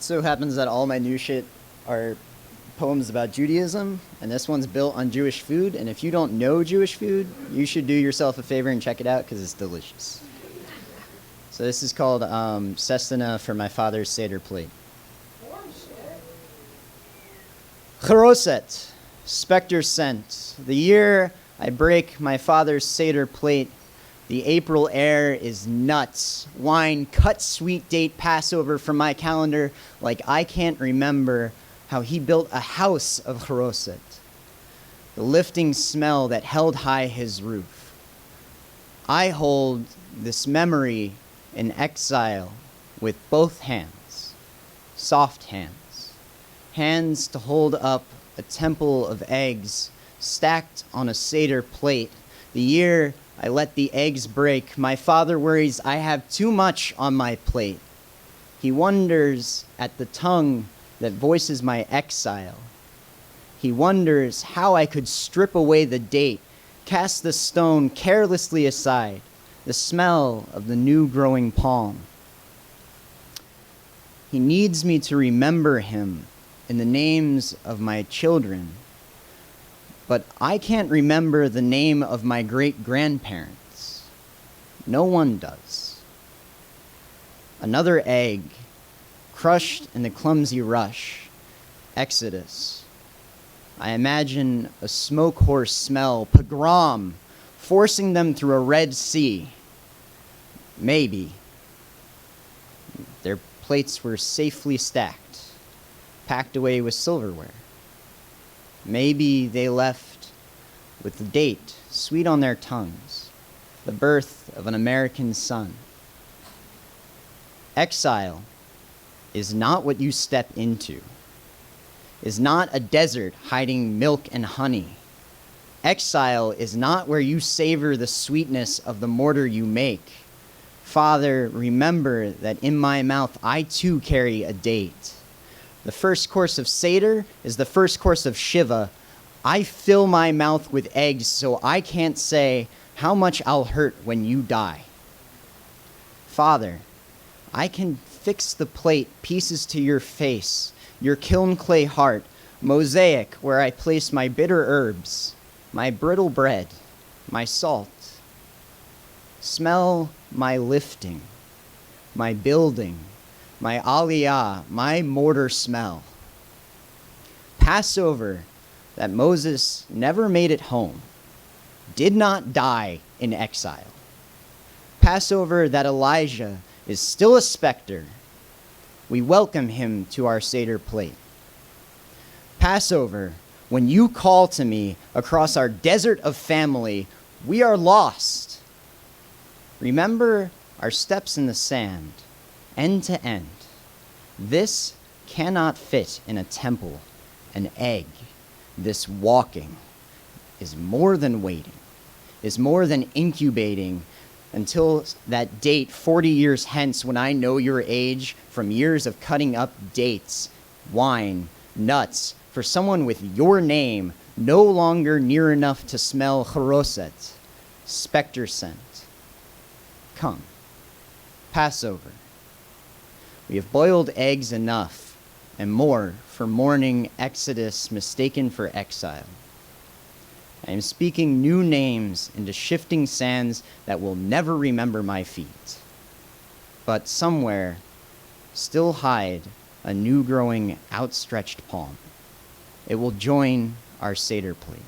so happens that all my new shit are poems about Judaism, and this one's built on Jewish food. And if you don't know Jewish food, you should do yourself a favor and check it out because it's delicious. So this is called Sestina for my father's Seder plate. Charoset, specter scent. The year I break my father's Seder plate, the April air is nuts. Wine, cut sweet date Passover from my calendar like I can't remember how he built a house of charoset. The lifting smell that held high his roof. I hold this memory in exile with both hands, soft hands. Hands to hold up a temple of eggs stacked on a Seder plate. The year I let the eggs break, my father worries I have too much on my plate. He wonders at the tongue that voices my exile. He wonders how I could strip away the date, cast the stone carelessly aside, the smell of the new growing palm. He needs me to remember him in the names of my children, but I can't remember the name of my great-grandparents. No one does. Another egg, crushed in the clumsy rush. Exodus. I imagine a smoke horse smell, pogrom, forcing them through a Red Sea. Maybe. Their plates were safely stacked, packed away with silverware. Maybe they left with the date sweet on their tongues, the birth of an American son. Exile is not what you step into, is not a desert hiding milk and honey. Exile is not where you savor the sweetness of the mortar you make. Father, remember that in my mouth I too carry a date. The first course of Seder is the first course of Shiva. I fill my mouth with eggs so I can't say how much I'll hurt when you die. Father, I can fix the plate, pieces to your face, your kiln clay heart, mosaic where I place my bitter herbs, my brittle bread, my salt. Smell my lifting, my building, my aliyah, my mortar smell. Passover that Moses never made it home, did not die in exile. Passover that Elijah is still a specter. We welcome him to our Seder plate. Passover, when you call to me across our desert of family, we are lost. Remember our steps in the sand, end to end. This cannot fit in a temple, an egg. This walking is more than waiting, is more than incubating until that date 40 years hence when I know your age from years of cutting up dates, wine, nuts, for someone with your name no longer near enough to smell charoset, specter scent. Come, Passover. We have boiled eggs enough and more for mourning Exodus mistaken for exile. I am speaking new names into shifting sands that will never remember my feet. But somewhere still hide a new growing outstretched palm. It will join our Seder plate.